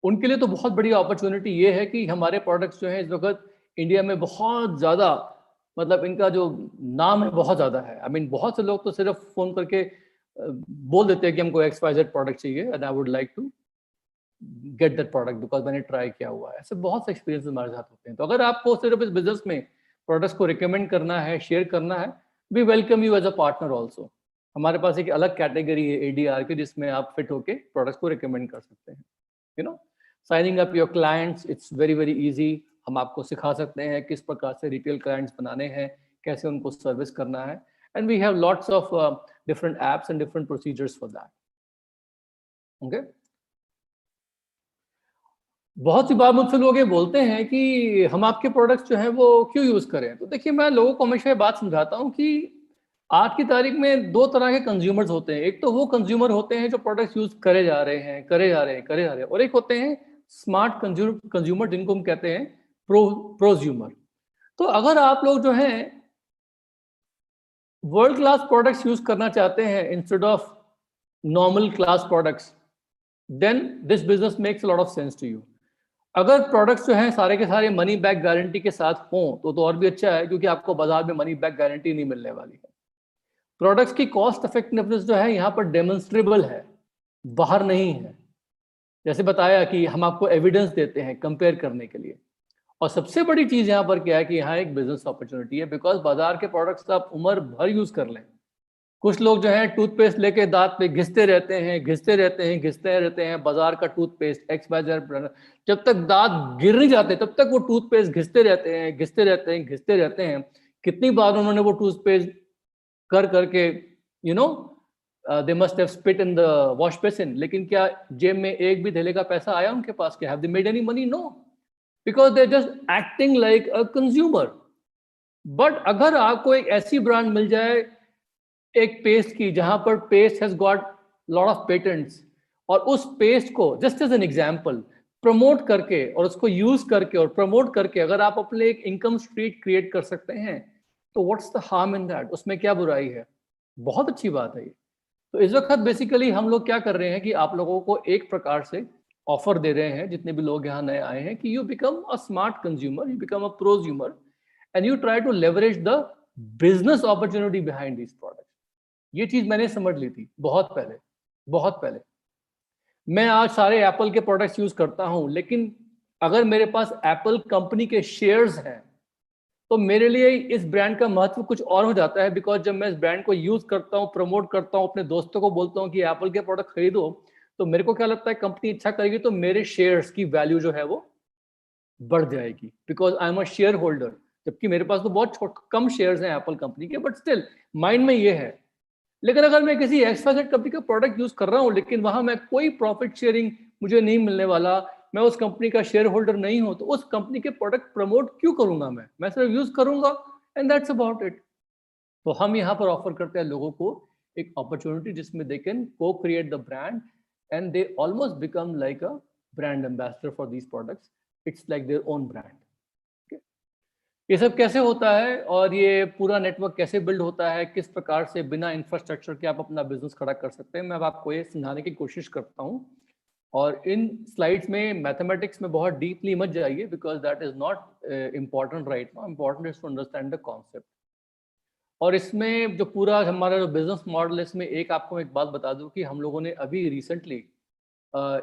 उनके लिए तो बहुत बड़ी अपॉर्चुनिटी ये है कि हमारे प्रोडक्ट्स जो हैं इस वक़्त इंडिया में बहुत ज़्यादा, मतलब इनका जो नाम है बहुत ज़्यादा है। आई मीन बहुत से लोग तो सिर्फ फ़ोन करके बोल देते हैं कि हमको XYZ प्रोडक्ट चाहिए and I would like to get that product because मैंने ट्राई किया हुआ है। ऐसे बहुत से एक्सपीरियंस हमारे साथ होते हैं। तो अगर आपको सिर्फ इस बिज़नेस में प्रोडक्ट्स को रिकमेंड करना है, शेयर करना है, we welcome you as a partner also. हमारे पास एक अलग कैटेगरी है ADR की, जिसमें आप फिट होके प्रोडक्ट्स को रिकमेंड कर सकते हैं। You know, signing up your clients, it's very very easy. हम आपको सिखा सकते हैं किस प्रकार से रिटेल क्लाइंट्स बनाने हैं, कैसे उनको सर्विस करना है, and we have lots of different apps and different procedures for that. Okay, बहुत सी बार मुझसे लोग ये बोलते हैं कि हम आपके प्रोडक्ट्स जो हैं वो क्यों यूज़ करें? तो देखिए मैं लोगों को हमेशा ये बात समझाता हूँ कि आज की तारीख में 2 तरह के कंज्यूमर्स होते हैं। एक तो वो कंज्यूमर होते हैं जो प्रोडक्ट्स यूज़ करे जा रहे हैं, करे जा रहे हैं, करे जा रहे हैं, और एक होते हैं स्मार्ट कंज्यूमर जिनको हम कहते हैं प्रोज्यूमर। तो अगर आप लोग जो हैं वर्ल्ड क्लास प्रोडक्ट्स यूज़ करना चाहते हैं instead of normal class products, then this business makes a lot of sense to you. अगर प्रोडक्ट्स जो हैं सारे के सारे मनी बैक गारंटी के साथ हों तो और भी अच्छा है, क्योंकि आपको बाजार में मनी बैक गारंटी नहीं मिलने वाली है। प्रोडक्ट्स की कॉस्ट इफेक्टिवनेस जो है यहाँ पर डेमोन्स्ट्रेबल है, बाहर नहीं है। जैसे बताया कि हम आपको एविडेंस देते हैं कंपेयर करने के लिए। और सबसे बड़ी चीज़ यहाँ पर क्या है कि यहाँ एक बिजनेस अपॉर्चुनिटी है, बिकॉज बाजार के प्रोडक्ट्स आप उम्र भर यूज़ कर लें। कुछ लोग जो है टूथपेस्ट लेके दांत पे घिसते रहते हैं, घिसते रहते हैं, घिसते रहते हैं। बाजार का टूथपेस्ट XYZ ब्रांड, जब तक दांत गिर नहीं जाते तब तक वो टूथपेस्ट घिसते रहते हैं, घिसते रहते हैं, घिसते रहते हैं। कितनी बार उन्होंने वो टूथपेस्ट कर करके they must have spit in the wash basin, लेकिन क्या जेब में एक भी धेले का पैसा आया उनके पास? क्या have they made any money? No, because they just acting like a consumer. But अगर आपको एक ऐसी ब्रांड मिल जाए, एक पेस्ट की, जहां पर paste has got lot of patents, और उस पेस्ट को just as an example promote करके और उसको यूज करके और प्रमोट करके अगर आप अपने एक इनकम स्ट्रीट क्रिएट कर सकते हैं, तो what's the harm in that? उसमें क्या बुराई है? बहुत अच्छी बात है ये। तो इस वक्त बेसिकली हम लोग क्या कर रहे हैं कि आप लोगों को एक प्रकार से ऑफर दे रहे हैं, जितने भी लोग यहाँ नए आए हैं, कि you become a smart consumer, you become a prosumer, and you try to leverage the business opportunity behind this product. ये चीज मैंने समझ ली थी बहुत पहले, बहुत पहले। मैं आज सारे एप्पल के प्रोडक्ट्स यूज करता हूं, लेकिन अगर मेरे पास एप्पल कंपनी के शेयर्स हैं तो मेरे लिए इस ब्रांड का महत्व कुछ और हो जाता है, बिकॉज जब मैं इस ब्रांड को यूज करता हूँ, प्रमोट करता हूँ, अपने दोस्तों को बोलता हूँ कि एप्पल के प्रोडक्ट खरीदो, तो मेरे को क्या लगता है कंपनी अच्छा करेगी तो मेरे शेयर्स की वैल्यू जो है वो बढ़ जाएगी, because I am a share holder. जबकि मेरे पास तो बहुत कम शेयर्स हैं एप्पल कंपनी के, बट स्टिल माइंड में ये है। लेकिन अगर मैं किसी एक्सवाइजेड कंपनी का प्रोडक्ट यूज कर रहा हूँ लेकिन वहां मैं कोई प्रॉफिट शेयरिंग मुझे नहीं मिलने वाला, मैं उस कंपनी का शेयर होल्डर नहीं हूं, तो उस कंपनी के प्रोडक्ट प्रमोट क्यों करूंगा? मैं सिर्फ यूज करूंगा एंड दैट्स अबाउट इट। तो हम यहाँ पर ऑफर करते हैं लोगों को एक अपॉर्चुनिटी जिसमें दे कैन को create the brand and they almost become like a brand ambassador for these products. It's like their own brand. ये सब कैसे होता है और ये पूरा नेटवर्क कैसे बिल्ड होता है, किस प्रकार से बिना इंफ्रास्ट्रक्चर के आप अपना बिजनेस खड़ा कर सकते हैं, मैं अब आपको ये समझाने की कोशिश करता हूँ। और इन स्लाइड्स में मैथमेटिक्स में बहुत डीपली मत जाइए, because that is not important right now. Important is to understand the concept. और इसमें जो पूरा हमारा जो बिजनेस मॉडल है, इसमें एक आपको एक बात बता दूं कि हम लोगों ने अभी रिसेंटली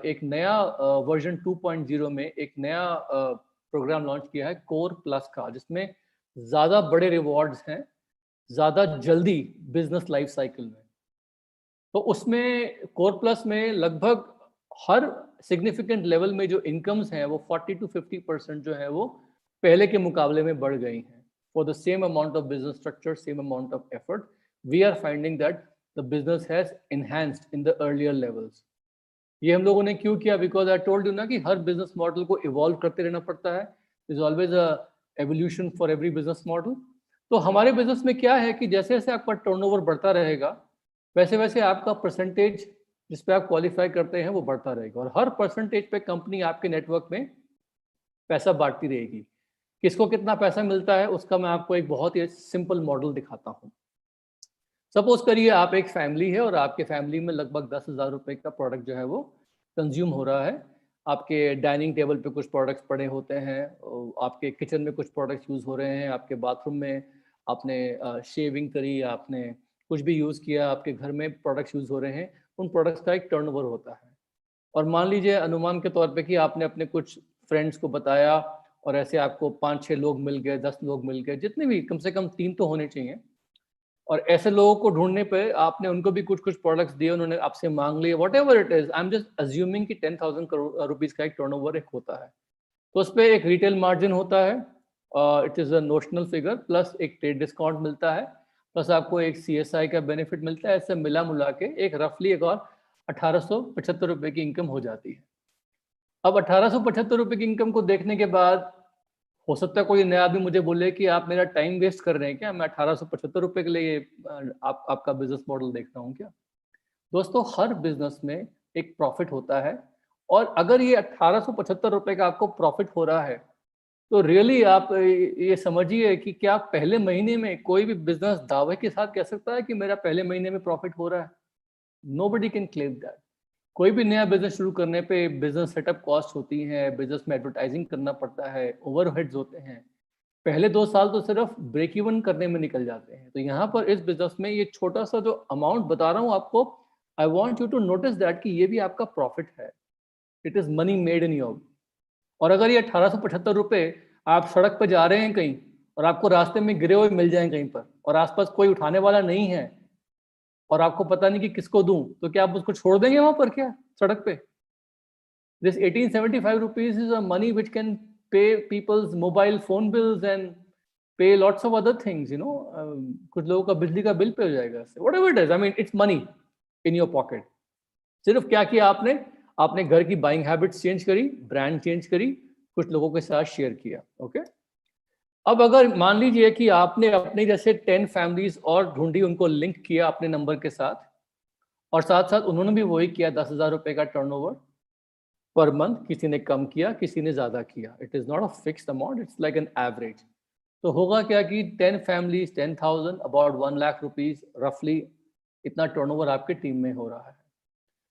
एक नया वर्जन 2.0 में एक नया प्रोग्राम लॉन्च किया है, कोर प्लस का, जिसमें ज़्यादा बड़े रिवॉर्ड्स हैं ज़्यादा जल्दी बिजनेस लाइफ साइकिल में। तो उसमें कोर प्लस में लगभग हर सिग्निफिकेंट लेवल में जो इनकम्स हैं वो 40 to 50% जो है वो पहले के मुकाबले में बढ़ गई हैं। For the same amount of business structure, same amount of effort, we are finding that the business has enhanced in the earlier levels. ये हम लोगों ने क्यों किया? बिकॉज आई टोल्ड यू ना कि हर बिजनेस मॉडल को इवॉल्व करते रहना पड़ता है। Is always a evolution for every business model. तो हमारे बिजनेस में क्या है कि जैसे जैसे आपका टर्नओवर बढ़ता रहेगा वैसे वैसे आपका परसेंटेज जिस पे आप क्वालिफाई करते हैं वो बढ़ता रहेगा, और हर परसेंटेज पे कंपनी आपके नेटवर्क में पैसा बांटती रहेगी। किसको कितना पैसा मिलता है उसका मैं आपको एक बहुत ही सिंपल मॉडल दिखाता हूँ। सपोज करिए आप एक फैमिली है और आपके फैमिली में लगभग 10,000 रुपए का प्रोडक्ट जो है वो कंज्यूम हो रहा है। आपके डाइनिंग टेबल पे कुछ प्रोडक्ट्स पड़े होते हैं, आपके किचन में कुछ प्रोडक्ट्स यूज़ हो रहे हैं, आपके बाथरूम में आपने शेविंग करी, आपने कुछ भी यूज़ किया, आपके घर में प्रोडक्ट्स यूज़ हो रहे हैं, उन प्रोडक्ट्स का एक टर्नओवर होता है। और मान लीजिए अनुमान के तौर पे कि आपने अपने कुछ फ्रेंड्स को बताया और ऐसे आपको 5-6 लोग मिल गए, 10 लोग मिल गए, जितने भी, कम से कम 3 तो होने चाहिए। और ऐसे लोगों को ढूंढने पे आपने उनको भी कुछ कुछ प्रोडक्ट्स दिए, उन्होंने आपसे मांग लिए, what ever it is. I am just assuming कि 10,000 करोड़ रुपीज का एक टर्नओवर एक होता है। तो उस पर एक रिटेल मार्जिन होता है, it is a notional figure, plus एक ट्रेड डिस्काउंट मिलता है, प्लस आपको एक CSI का बेनिफिट मिलता है। ऐसे मिला मुला के एक रफली एक और 1875 रुपए की इनकम हो जाती है। अब 1875 रुपए की इनकम को देखने के बाद हो सकता है कोई नया आदमी मुझे बोले कि आप मेरा टाइम वेस्ट कर रहे हैं क्या, मैं 1875 रुपए के लिए आपका बिजनेस मॉडल देख रहा हूँ क्या? दोस्तों, हर बिजनेस में एक प्रॉफिट होता है, और अगर ये 1875 रुपए का आपको प्रॉफिट हो रहा है तो रियली आप ये समझिए कि क्या पहले महीने में कोई भी बिजनेस दावे के साथ कह सकता है कि मेरा पहले महीने में प्रॉफिट हो रहा है? Nobody can claim that. कोई भी नया बिजनेस शुरू करने पे बिजनेस सेटअप कॉस्ट होती है, बिजनेस में एडवर्टाइजिंग करना पड़ता है, ओवरहेड्स होते हैं। पहले 2 साल तो सिर्फ ब्रेक इवन करने में निकल जाते हैं। तो यहाँ पर इस बिजनेस में ये छोटा सा जो अमाउंट बता रहा हूँ आपको, I want you to notice that कि ये भी आपका प्रॉफिट है। It is money made in your. और अगर ये 1875 रुपए आप सड़क पर जा रहे हैं कहीं और आपको रास्ते में गिरे हुए मिल जाएं कहीं पर, और आसपास कोई उठाने वाला नहीं है, और आपको पता नहीं कि किसको दूं, तो क्या आप उसको छोड़ देंगे वहां पर क्या सड़क पे? This 1875 rupees is a money which can pay people's mobile phone bills and pay lots of other things, you know. कुछ लोगों का बिजली का बिल पे हो जाएगा इससे। Whatever it is, I mean, it's money in your pocket. सिर्फ क्या किया आपने? आपने घर की बाइंग हैबिट्स चेंज करी, ब्रांड चेंज करी, कुछ लोगों के साथ शेयर किया। ओके, अब अगर मान लीजिए कि आपने अपने जैसे 10 फैमिलीज और ढूंढी, उनको लिंक किया अपने नंबर के साथ, और साथ साथ उन्होंने भी वही किया, 10,000 रुपए का टर्नओवर पर मंथ। किसी ने कम किया, किसी ने ज्यादा किया। It is not a fixed amount, it's like an average. तो होगा क्या कि 10 फैमिलीज, 10,000, अबाउट 1 लाख रुपीज रफली, इतना टर्नओवर आपके टीम में हो रहा है।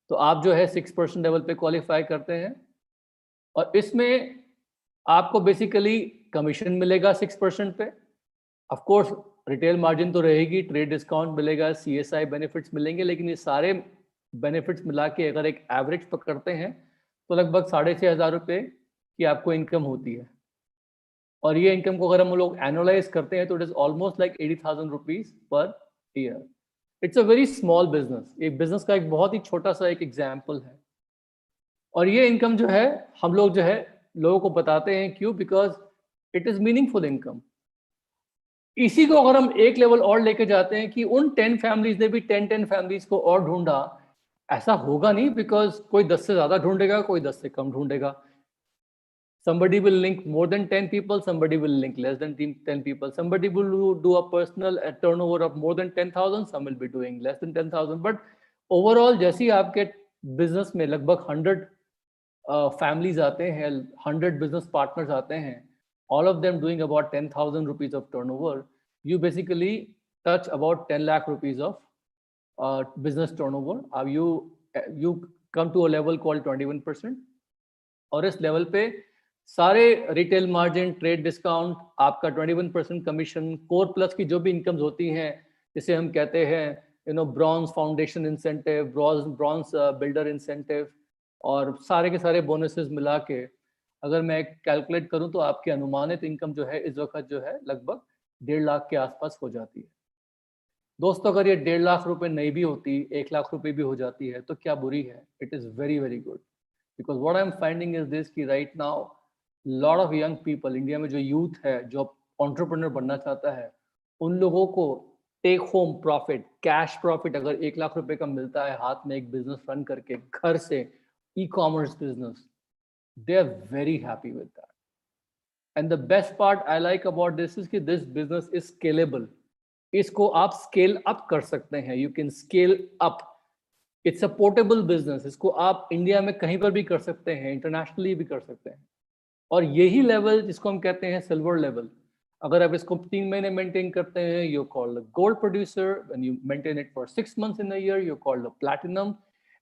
तो आप जो है 6% लेवल पे क्वालिफाई करते हैं, और इसमें आपको बेसिकली कमीशन मिलेगा 6% पे। ऑफ कोर्स रिटेल मार्जिन तो रहेगी, ट्रेड डिस्काउंट मिलेगा, CSI बेनिफिट्स मिलेंगे, लेकिन ये सारे बेनिफिट्स मिला के अगर एक एवरेज पकड़ते हैं तो लगभग 6,500 रुपये कि आपको इनकम होती है। और ये इनकम को अगर हम लोग एनालाइज करते हैं तो it is almost like 80,000 rupees per year. It's a very small business. एक बिजनेस का एक बहुत ही छोटा सा एक एग्जाम्पल है। और ये इनकम जो है हम लोग जो है लोगों को बताते हैं, क्यों? Because it is meaningful income. इसी को अगर हम एक लेवल और लेके जाते हैं कि उन 10 फैमिलीज ने भी 10 फैमिलीज को और ढूंढा, ऐसा होगा नहीं, बिकॉज कोई 10 से ज्यादा ढूंढेगा, कोई 10 से कम ढूंढेगा। Somebody will link more than 10 people, somebody will link less than 10 people, somebody will do a personal turnover of more than 10,000, some will be doing less than 10,000, but overall जैसे ही आपके बिजनेस में लगभग 100 families आते हैं, 100 business partners आते हैं, all of them doing about 10,000 rupees of turnover, you basically touch about 10 lakh rupees of business turnover. You come to a level called 21%, और इस लेवल पे सारे रिटेल मार्जिन, ट्रेड डिस्काउंट, आपका 21% commission, core plus की जो भी incomes होती हैं, जिसे हम कहते हैं bronze foundation incentive, bronze builder incentive, और सारे के सारे बोनसेस मिला के अगर मैं कैलकुलेट करूं तो आपकी अनुमानित इनकम जो है इस वक्त जो है लगभग 1.5 लाख के आसपास हो जाती है। दोस्तों, अगर ये 1.5 लाख रुपए नहीं भी होती, 1 लाख रुपए भी हो जाती है तो क्या बुरी है? It is very very good. Because what I am finding is this कि right now lot of young people, India में जो यूथ है जो एंटरप्रेन्योर बनना चाहता है, उन लोगों को take home profit, cash profit अगर 1 लाख रुपए का मिलता है हाथ में, एक बिजनेस रन करके घर से, e commerce business, they are very happy with that. And the best part I like about this is कि दिस बिजनेस इज स्केलेबल। इसको आप स्केल अप कर सकते हैं, you can scale up. It's a portable business, इसको आप India में कहीं पर भी कर सकते हैं, इंटरनेशनली भी कर सकते हैं। और यही लेवल जिसको हम कहते हैं सिल्वर लेवल, अगर आप इसको 3 महीने मेंटेन करते हैं, you called the gold producer, when you maintain it for 6 months in a year, you called the platinum,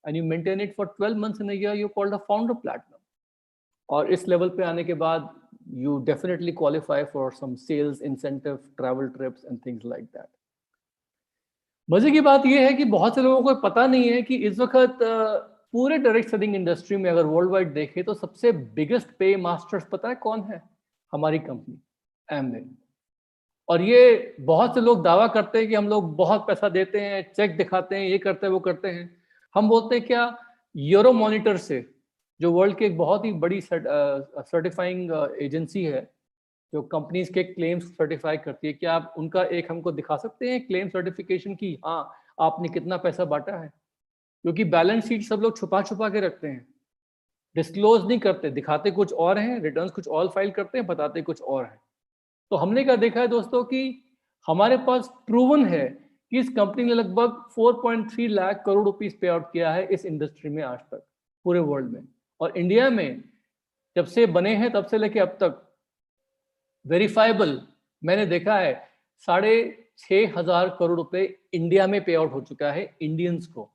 and you maintain it for 12 months in a year, you called the founder platinum. और इस level पे आने के बाद you definitely qualify for some sales incentive, travel trips and things like that. मजे की बात यह है कि बहुत से लोगों को पता नहीं है कि इस वक्त पूरे डायरेक्ट सेलिंग इंडस्ट्री में अगर वर्ल्ड वाइड देखें तो सबसे बिगेस्ट पे मास्टर्स पता है कौन है? हमारी कंपनी एमवे। और ये बहुत से लोग दावा करते हैं कि हम लोग बहुत पैसा देते हैं, चेक दिखाते हैं, ये करते हैं, वो करते हैं। हम बोलते हैं क्या, यूरो मॉनिटर से, जो वर्ल्ड की एक बहुत ही बड़ी सर्टिफाइंग एजेंसी है जो कंपनीज के क्लेम्स सर्टिफाई करती है, क्या आप उनका एक हमको दिखा सकते हैं क्लेम सर्टिफिकेशन की? हाँ, आपने कितना पैसा बांटा है? क्योंकि बैलेंस शीट सब लोग छुपा छुपा के रखते हैं, डिस्क्लोज नहीं करते, दिखाते कुछ और हैं, रिटर्न्स कुछ और फाइल करते हैं, बताते कुछ और हैं। तो हमने क्या देखा है दोस्तों कि हमारे पास प्रूवन है कि इस कंपनी ने लगभग 4.3 लाख करोड़ रुपीस पे आउट किया है इस इंडस्ट्री में आज तक, पूरे वर्ल्ड में। और इंडिया में जब से बने हैं तब से लेके अब तक वेरीफाइबल मैंने देखा है 6,500 करोड़ रुपए इंडिया में पे आउट हो चुका है इंडियंस को।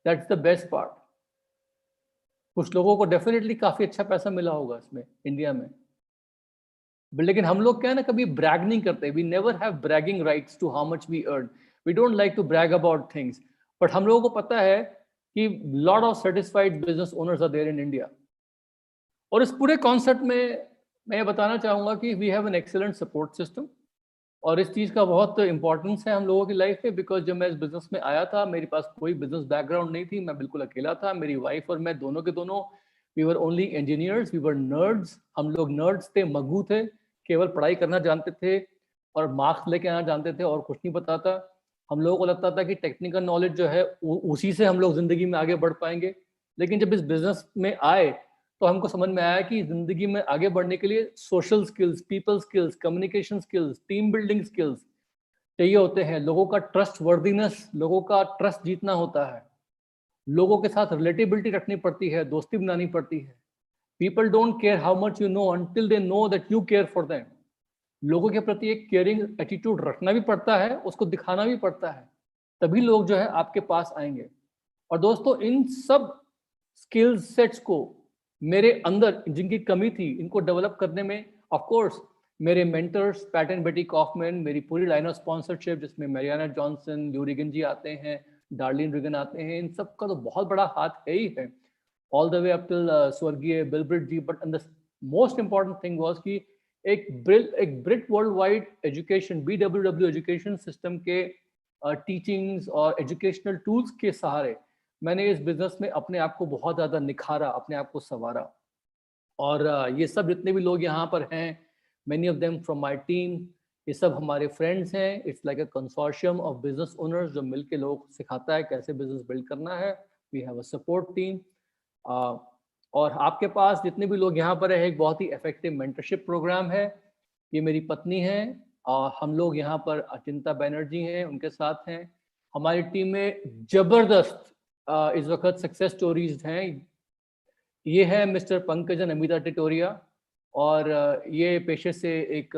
That's the best part. कुछ लोगों को डेफिनेटली काफी अच्छा पैसा मिला होगा इसमें इंडिया में, लेकिन हम लोग क्या है ना, कभी ब्रैग नहीं करते। We never have bragging rights to how much we earn. We don't like to brag about things, but हम लोगों को पता है कि lot of satisfied business owners are there in India. और इस पूरे कॉन्सेप्ट में मैं बताना चाहूंगा कि we have an excellent support system, और इस चीज़ का बहुत इंपॉर्टेंस है हम लोगों की लाइफ में। बिकॉज जब मैं इस बिजनेस में आया था, मेरे पास कोई बिजनेस बैकग्राउंड नहीं थी, मैं बिल्कुल अकेला था। मेरी वाइफ और मैं दोनों के दोनों we were only engineers, we were nerds. हम लोग नर्ड्स थे, मग्गू थे, केवल पढ़ाई करना जानते थे और मार्क्स लेके आना जानते थे और कुछ नहीं पता था। हम लोगों को लगता था कि टेक्निकल नॉलेज जो है उसी से हम लोग जिंदगी में आगे बढ़ पाएंगे। लेकिन जब इस बिजनेस में आए तो हमको समझ में आया कि जिंदगी में आगे बढ़ने के लिए social skills, people skills, communication skills, team building skills चाहिए होते हैं। लोगों का ट्रस्ट वर्दीनेस, लोगों का ट्रस्ट जीतना होता है, लोगों के साथ रिलेटिबिलिटी रखनी पड़ती है, दोस्ती बनानी पड़ती है। People don't care how much you know until they know that you care for them. लोगों के प्रति एक केयरिंग एटीट्यूड रखना भी पड़ता है, उसको दिखाना भी पड़ता है, तभी लोग जो है आपके पास आएंगे। और दोस्तों, इन सब स्किल सेट्स को मेरे अंदर जिनकी कमी थी, इनको डेवलप करने में ऑफ कोर्स मेरे मेंटर्स पैट एंड बेटी कॉफमैन, मेरी पूरी लाइन ऑफ स्पॉन्सरशिप जिसमें मैरियाना जॉनसन, ल्यू रिगन जी आते हैं, डार्लिन रिगन आते हैं, इन सब का तो बहुत बड़ा हाथ है ही है, all the way up till स्वर्गीय Bill Brit ji. But most important thing was कि एक Brit world wide education BWW education system के टीचिंग्स और एजुकेशनल टूल्स के सहारे मैंने इस बिजनेस में अपने आप को बहुत ज़्यादा निखारा, अपने आप को संवारा। और ये सब जितने भी लोग यहाँ पर हैं, many of them from my team, ये सब हमारे फ्रेंड्स हैं। It's like a consortium of business owners जो मिलके लोगों को सिखाता है कैसे बिजनेस बिल्ड करना है। We have a support team. और आपके पास जितने भी लोग यहाँ पर है, एक बहुत ही इफेक्टिव मेंटरशिप प्रोग्राम है। ये मेरी पत्नी है और हम लोग यहाँ पर अचिंता बनर्जी हैं, उनके साथ हैं। हमारी टीम में जबरदस्त इस वक्त सक्सेस स्टोरीज हैं। ये है मिस्टर पंकजन अमिता टिटोरिया, और ये पेशे से एक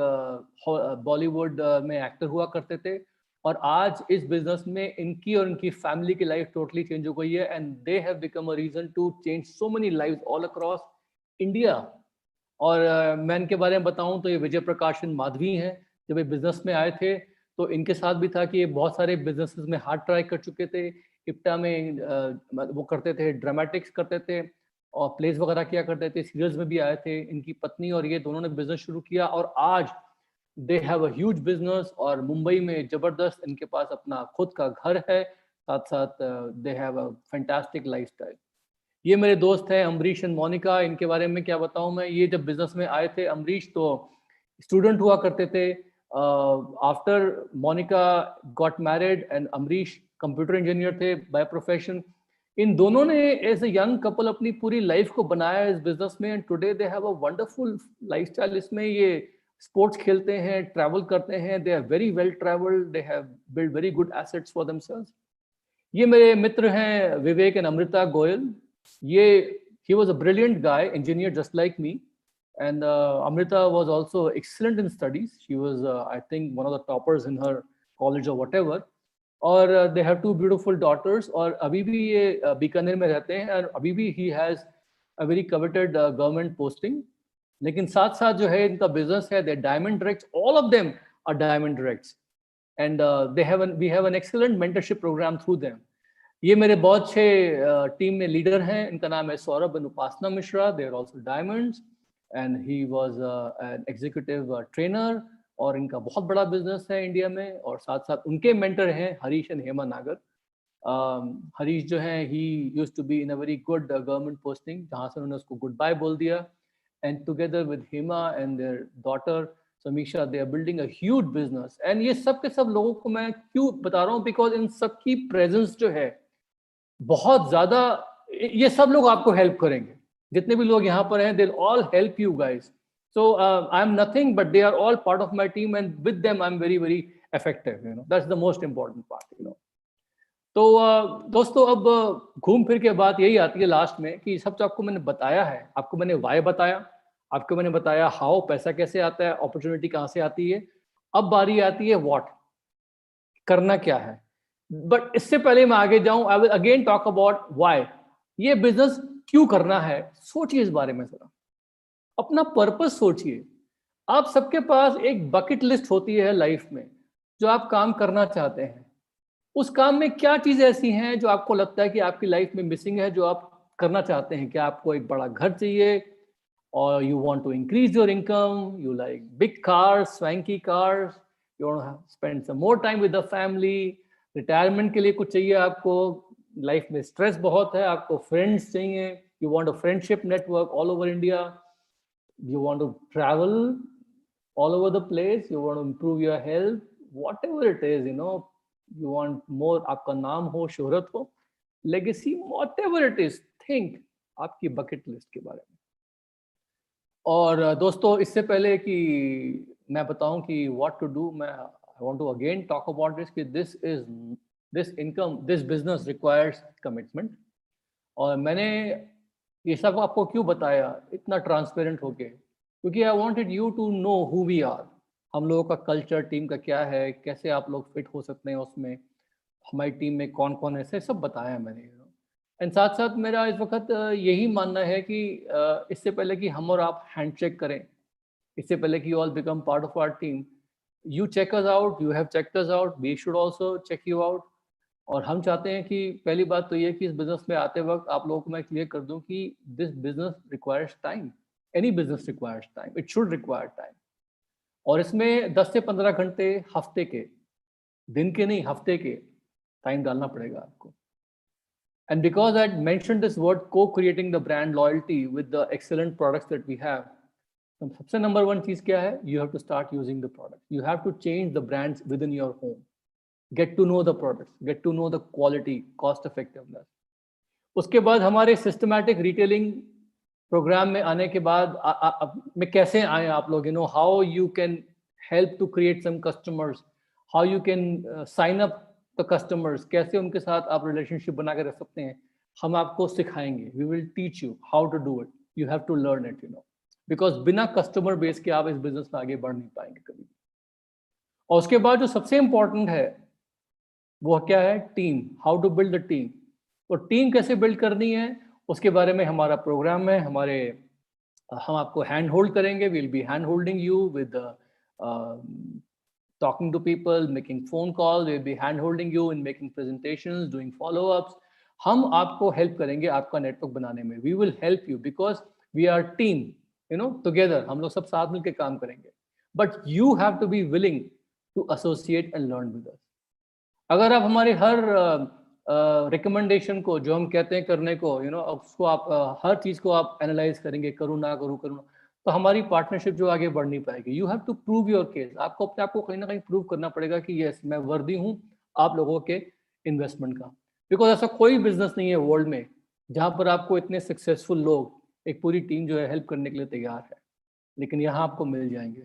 बॉलीवुड में एक्टर हुआ करते थे, और आज इस बिजनेस में इनकी और इनकी फैमिली की लाइफ टोटली चेंज हो गई है, and they have become a reason to change so many lives all across India. और मैं इनके बारे में बताऊं तो ये विजय प्रकाशन माधवी हैं। जब ये बिजनेस में आए थे तो इनके साथ भी था कि ये बहुत सारे बिजनेसेस में हार्ड ट्राई कर चुके थे। इप्टा में वो करते थे, ड्रामेटिक्स करते थे और प्लेस वगैरह किया करते थे, सीरियल्स में भी आए थे। इनकी पत्नी और ये दोनों ने बिजनेस शुरू किया और आज दे हैव अ ह्यूज बिजनेस, और मुंबई में जबरदस्त इनके पास अपना खुद का घर है, साथ साथ दे हैव अ फैंटास्टिक लाइफस्टाइल। ये मेरे दोस्त हैं अमरीश एंड मोनिका। इनके बारे में क्या बताऊं मैं, ये जब बिजनेस में आए थे, अमरीश तो स्टूडेंट हुआ करते थे। After Monica got married and Amrish computer engineer थे बाय प्रोफेशन। इन दोनों ने एज ए यंग कपल अपनी पूरी लाइफ को बनाया इस बिजनेस में, and today they have a wonderful lifestyle. इसमें ये स्पोर्ट्स खेलते हैं, ट्रैवल करते हैं, they are very well travelled, they have build very good assets for themselves. ये मेरे मित्र हैं विवेक एंड अमृता गोयल। ये he was a brilliant guy, engineer just like me, and Amrita was also excellent in studies. She was I think one of the toppers in her college or whatever. और they have two beautiful daughters, और अभी भी ये बीकानेर में रहते हैं, और अभी भी he has a very coveted government posting। लेकिन साथ साथ जो है इनका बिजनेस है, they're diamond directs, all of them are diamond directs, and we have an excellent mentorship program through them। ये मेरे बहुत अच्छे टीम में लीडर हैं। इनका नाम है Saurabh and Upasana Mishra. They are also diamonds, and he was an executive trainer, और इनका बहुत बड़ा बिजनेस है इंडिया में। और साथ साथ उनके मेंटर हैं हरीश एंड हेमा नागर। हरीश जो है ही used to be in a very good government posting, जहाँ से उन्होंने उसको गुड बाय बोल दिया, and together with Hema and their daughter Sameeksha they are building a huge business. And ये सब के सब लोगों को मैं क्यों बता रहा हूँ, बिकॉज इन सबकी प्रेजेंस जो है बहुत ज्यादा, ये सब लोग आपको हेल्प करेंगे। जितने भी लोग यहाँ पर हैं, they all help you guys. So I am nothing but they are all part of my team, and with them I am very very effective, you know, that's the most important part, you know. तो दोस्तों, अब घूम फिर के बात यही आती है लास्ट में कि सब जो आपको मैंने बताया है, आपको मैंने वाई बताया, आपको मैंने बताया हाउ, पैसा कैसे आता है, अपॉर्चुनिटी कहाँ से आती है। अब बारी आती है व्हाट, करना क्या है। बट इससे पहले मैं आगे जाऊं, I will again talk about why. ये बिजनेस क्यों करना है, सोचिए इस बारे में जरा, अपना पर्पस सोचिए। आप सबके पास एक बकेट लिस्ट होती है लाइफ में, जो आप काम करना चाहते हैं। उस काम में क्या चीज ऐसी हैं जो आपको लगता है कि आपकी लाइफ में मिसिंग है, जो आप करना चाहते हैं? क्या आपको एक बड़ा घर चाहिए, और you want to increase your income, you like big cars, swanky cars, you want to spend some more time with the family, retirement के लिए कुछ चाहिए आपको, लाइफ में स्ट्रेस बहुत है, आपको फ्रेंड्स चाहिए, you want a friendship network all over India, you want to travel all over the place, you want to improve your health, whatever it is, you know, you want more, आपका नाम हो, शोहरत हो, legacy, whatever it is, think आपकी bucket list के बारे में। और दोस्तों, इससे पहले कि मैं बताऊं कि what to do, मैं I want to again talk about this कि this business requires commitment। और मैंने ये सब आपको क्यों बताया इतना ट्रांसपेरेंट होके, क्योंकि I wanted you to know who we are, हम लोगों का कल्चर टीम का क्या है, कैसे आप लोग फिट हो सकते हैं उसमें, हमारी टीम में कौन कौन ऐसे, सब बताया मैंने। एंड साथ साथ मेरा इस वक्त यही मानना है कि इससे पहले कि हम और आप हैंडशेक करें, इससे पहले कि you all become part of our team, you check us out, you have checked us out, we should also check you out. और हम चाहते हैं कि पहली बात तो ये कि इस बिजनेस में आते वक्त आप लोगों को मैं क्लियर कर दूं कि this business requires time. Any business requires time, it should require time. और इसमें 10 से 15 घंटे हफ्ते के, दिन के नहीं, हफ्ते के टाइम डालना पड़ेगा आपको। And because I mentioned this word co-creating the brand loyalty with the excellent products that we have, तो सबसे नंबर वन चीज क्या है? You have to start using the product. You have to change the brands within your home. Get to know the products, get to know the quality, cost effectiveness. उसके बाद हमारे systematic retailing programme में आने के बाद में कैसे आए आप लोग, how you can help to create some customers, how you can sign up the customers, कैसे उनके साथ आप रिलेशनशिप बना के रख सकते हैं, हम आपको सिखाएंगे। We will teach you how to do it, you have to learn it, because बिना कस्टमर बेस के आप इस बिजनेस में आगे बढ़ नहीं पाएंगे कभी। और उसके बाद जो सबसे इंपॉर्टेंट है वो क्या है? Team. How to build a team. तो टीम कैसे बिल्ड करनी है उसके बारे में हमारा प्रोग्राम है। हम आपको हैंड होल्ड करेंगे, will be hand holding you with talking to people, making phone calls, we'll be hand holding you in making presentations, doing follow-ups. हम आपको हेल्प करेंगे आपका नेटवर्क बनाने में। We will help you because we are team, together. हम लोग सब साथ मिलकर काम करेंगे। But you have to be willing to associate and learn with us. अगर आप हमारे हर रिकमेंडेशन को, जो हम कहते हैं करने को, उसको आप हर चीज़ को आप एनालाइज करेंगे, करूँ ना करूँ, तो हमारी पार्टनरशिप जो आगे बढ़ नहीं पाएगी। You have to prove your case. आपको अपने आप को कहीं ना कहीं प्रूव करना पड़ेगा कि यस, मैं वर्दी हूँ आप लोगों के इन्वेस्टमेंट का। बिकॉज ऐसा कोई बिजनेस नहीं है वर्ल्ड में जहाँ पर आपको इतने सक्सेसफुल लोग, एक पूरी टीम जो है हेल्प करने के लिए तैयार है, लेकिन यहाँ आपको मिल जाएंगे।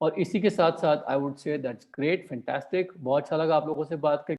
और इसी के साथ साथ I would say that's great, fantastic, बहुत अच्छा लगा आप लोगों से बात करके।